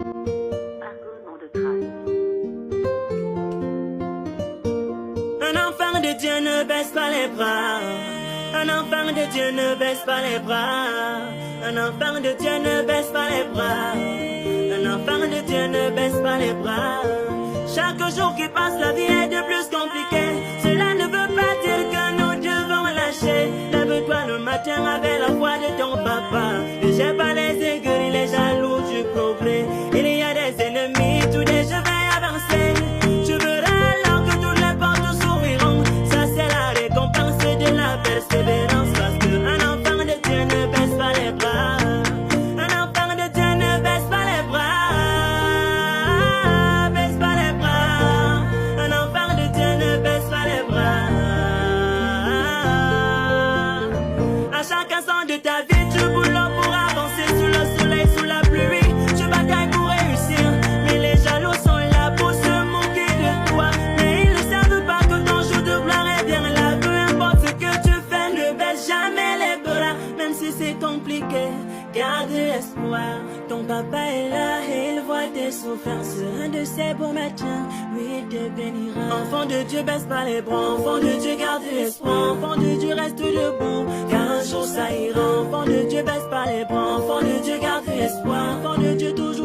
Un enfant de Dieu ne baisse pas les bras. Un enfant de Dieu ne baisse pas les bras. Un enfant de Dieu ne baisse pas les bras. Un enfant de Dieu ne baisse pas les bras. Chaque jour qui passe, la vie est de plus compliquée. Cela ne veut pas dire que nous devons lâcher. Lève-toi le matin avec la voix de ton papa. Ne gère pas les aiguilles, les jaloux du progrès. Il y a des ennemis, tous les je vais avancer. Je verrai alors que toutes les portes s'ouvriront. Ça c'est la récompense de la persévérance. Parce qu'un enfant de Dieu ne baisse pas les bras. Un enfant de Dieu ne baisse pas les bras. Baisse pas les bras. Un enfant de Dieu ne baisse pas les bras. À chaque instant de ta vie, tu boulots pour avancer sous le soleil, sous la pluie. Tu batailles pour réussir, mais les jaloux sont là pour se moquer de toi. Mais ils ne savent pas que ton jour de gloire est bien là. Peu importe ce que tu fais, ne baisse jamais les bras. Même si c'est compliqué, garde espoir. Ton papa est là et il voit tes souffrances. Un de ces beaux matins, lui te bénira. Enfant de Dieu, baisse pas les bras. Enfant de Dieu, garde l'espoir. Enfant de Dieu, reste debout, car un jour ça ira. Enfant de Dieu, baisse pas les bras. Enfant de Dieu, garde l'espoir. Enfant de Dieu, toujours